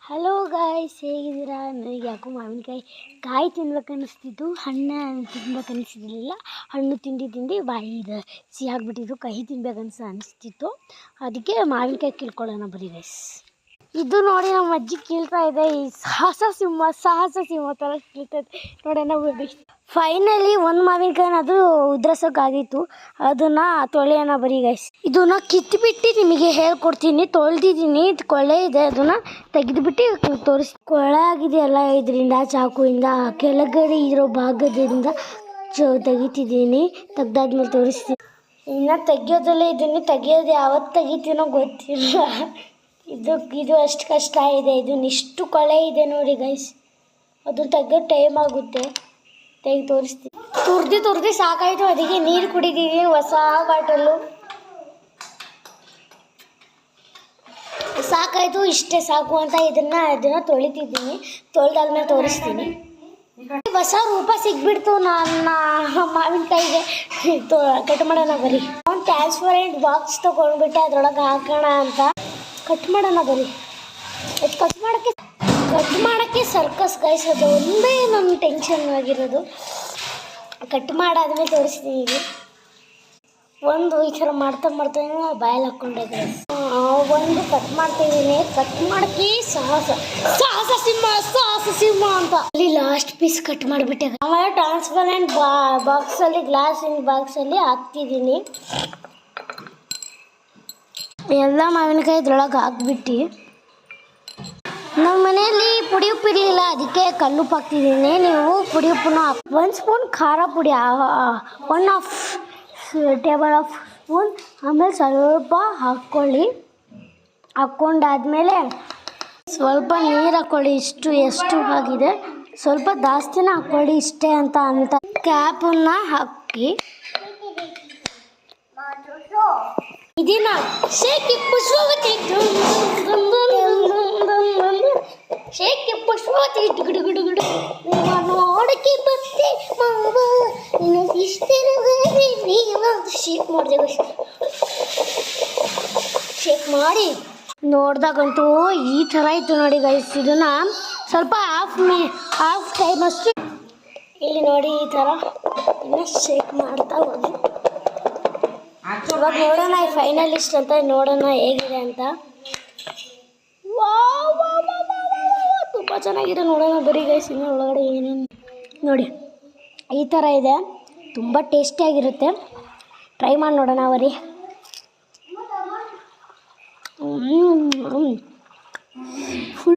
Hello guys, ಹೇಗಿದ್ದೀರಾ? ನನಗೆ ಯಾಕೋ ಕಾಯಿ ತಿನ್ಬೇಕು ಅನ್ನಿಸ್ತಿತ್ತು, ಹಣ್ಣು ತಿನ್ಬೇಕು ಅನ್ನಿಸಿರಲಿಲ್ಲ. ಹಣ್ಣು ತಿಂದು ಬಾಯಿ ಸಿಹಿ ಆಗಿಬಿಟ್ಟಿದ್ದು, ಕಹಿ ತಿನ್ಬೇಕು ಅನಿಸ್ತಿತ್ತು. ಅದಕ್ಕೆ ಮಾವಿನಕಾಯಿ ಕೀಳ್ಕೊಳ್ಳೋಣ ಬರೀ ಗೈಸ್. ಇದು ನೋಡಿ ನಮ್ಮ ಅಜ್ಜಿ ಕೀಳ್ತಾ ಇದೆ. ಈ ಸಾಹಸ ಸಿಂಹ ಥರ ಕೀಳ್ತೈತೆ ನೋಡೋಣ ಬರೀ. ಫೈನಲಿ ಒಂದು ಮಾವಿನಕಾಯಿನ ಅದು ಉದ್ರಸೋಕ್ಕಾಗಿತ್ತು, ಅದನ್ನು ತೊಳೆಯೋಣ ಬರೀ ಗೈಸ್. ಇದನ್ನು ಕಿತ್ತುಬಿಟ್ಟು ನಿಮಗೆ ಹೇಳ್ಕೊಡ್ತೀನಿ. ತೊಳೆದಿದ್ದೀನಿ, ಕೊಳೆ ಇದೆ, ಅದನ್ನು ತೆಗೆದುಬಿಟ್ಟು ತೋರಿಸಿ. ಕೊಳೆ ಆಗಿದೆಯಲ್ಲ ಇದರಿಂದ, ಚಾಕುವಿಂದ ಕೆಳಗಡೆ ಇರೋ ಭಾಗದಿಂದ ತೆಗಿತಿದ್ದೀನಿ. ತೆಗ್ದಾದ್ಮೇಲೆ ತೋರಿಸ್ತೀನಿ. ಇನ್ನು ತೆಗಿಯೋದಲ್ಲೇ ಇದ್ದೀನಿ, ತೆಗಿಯೋದು ಯಾವತ್ತು ತೆಗಿತೀನೋ ಗೊತ್ತಿಲ್ಲ. ಇದು ಅಷ್ಟು ಕಷ್ಟ ಇದೆ. ಇಷ್ಟು ಕೊಳೆ ಇದೆ ನೋಡಿ ಗೈಸ್, ಅದನ್ನು ತೆಗಿಯೋದು ಟೈಮ್ ಆಗುತ್ತೆ. ತೆಗೆದು ತೋರಿಸ್ತೀನಿ. ತುರ್ದು ಸಾಕಾಯಿತು, ಅದಕ್ಕೆ ನೀರು ಕುಡಿದೀನಿ ಹೊಸ ಬಾಟಲು. ಸಾಕಾಯಿತು, ಇಷ್ಟೇ ಸಾಕು ಅಂತ ಇದನ್ನು ತೊಳಿತಿದ್ದೀನಿ. ತೊಳೆದಾದ್ಮೇಲೆ ತೋರಿಸ್ತೀನಿ. ಹೊಸ ರೂಪ ಸಿಗ್ಬಿಡ್ತು ನನ್ನ ಮಾವಿನಕಾಯಿಗೆ. ಕಟ್ ಮಾಡೋಣ ಬರೀ. ಒಂದು ಟ್ರಾನ್ಸ್ಪರೆಂಟ್ ಬಾಕ್ಸ್ ತೊಗೊಂಡ್ಬಿಟ್ಟೆ, ಅದ್ರೊಳಗೆ ಹಾಕೋಣ ಅಂತ. ಕಟ್ ಮಾಡೋಣ ಬರೀ. ಅದು ಕಟ್ ಮಾಡೋಕ್ಕೆ ಸರ್ಕಸ್ ಗೈಸ್, ಅದು ಒಂದೇ ನನ್ನ ಟೆನ್ಷನ್ ಆಗಿರೋದು. ಕಟ್ ಮಾಡಾದ್ಮೇಲೆ ತೋರಿಸ್ತೀನಿ. ಈಗ ಒಂದು ಈ ಥರ ಮಾಡ್ತಾ ಬಾಯಲ್ಲಿ ಹಾಕ್ಕೊಂಡೆ ಗೈಸ್. ಒಂದು ಕಟ್ ಮಾಡ್ತಿದ್ದೀನಿ. ಕಟ್ ಮಾಡೋಕ್ಕೆ ಸಾಹಸ ಸಿಂಹ ಅಂತ ಅಲ್ಲಿ ಲಾಸ್ಟ್ ಪೀಸ್ ಕಟ್ ಮಾಡಿಬಿಟ್ಟೆ. ಆಮೇಲೆ ಟ್ರಾನ್ಸ್ಪರೆಂಟ್ ಬಾಕ್ಸಲ್ಲಿ, ಗ್ಲಾಸಿನ ಬಾಕ್ಸಲ್ಲಿ ಹಾಕ್ತಿದ್ದೀನಿ. ಎಲ್ಲ ಮಾವಿನಕಾಯಿ ಇದ್ರೊಳಗೆ ಹಾಕ್ಬಿಟ್ಟು, ನಮ್ಮ ಮನೆಯಲ್ಲಿ ಪುಡಿ ಉಪ್ಪು ಇರಲಿಲ್ಲ, ಅದಕ್ಕೆ ಕಲ್ಲುಪ್ಪು ಹಾಕ್ತಿದ್ದೀನಿ. ನೀವು ಪುಡಿ ಉಪ್ಪನ್ನು 1 ಸ್ಪೂನ್ ಖಾರ ಪುಡಿ, 1/2 ಟೇಬಲ್ ಆಫ್ ಸ್ಪೂನ್, ಆಮೇಲೆ ಸ್ವಲ್ಪ ಹಾಕ್ಕೊಳ್ಳಿ. ಹಾಕ್ಕೊಂಡಾದ್ಮೇಲೆ ಸ್ವಲ್ಪ ನೀರು ಹಾಕ್ಕೊಳ್ಳಿ. ಎಷ್ಟು ಆಗಿದೆ, ಸ್ವಲ್ಪ ಜಾಸ್ತಿನ ಹಾಕ್ಕೊಳ್ಳಿ. ಇಷ್ಟೇ ಅಂತ ಕ್ಯಾಪನ್ನು ಹಾಕಿ ಇದನ್ನ ಶೇಖಿ ಪುಷ್ಪವತಿ ಗುಡು ನೋಡಕ್ಕೆ ಬರ್ತೆ ಮಾವ, ಶೇಕ್ ಮಾಡಿದೆ. ಶೇಕ್ ಮಾಡಿ ನೋಡಿದಾಗಂತೂ ಈ ಥರ ಇತ್ತು ನೋಡಿ ಗೈಸ್. ಇದನ್ನು ಸ್ವಲ್ಪ ಹಾಫ್ ಟೈಮ್ ಅಷ್ಟು ಇಲ್ಲಿ ನೋಡಿ, ಈ ಥರ ಇನ್ನೂ ಶೇಕ್ ಮಾಡ್ತಾ ಹೋಗಿ. ಇವಾಗ ನೋಡೋಣ ಫೈನಲಿಸ್ಟ್ ಅಂತ, ನೋಡೋಣ ಹೇಗಿದೆ ಅಂತ. ತುಂಬ ಚೆನ್ನಾಗಿದೆ, ನೋಡೋಣ ಬರೀ ಗೈಸ್. ಇನ್ನು ಒಳಗಡೆ ಏನೇನು ನೋಡಿ, ಈ ಥರ ಇದೆ. ತುಂಬ ಟೇಸ್ಟಿಯಾಗಿರುತ್ತೆ. ಟ್ರೈ ಮಾಡಿ ನೋಡೋಣ ಬರೀ.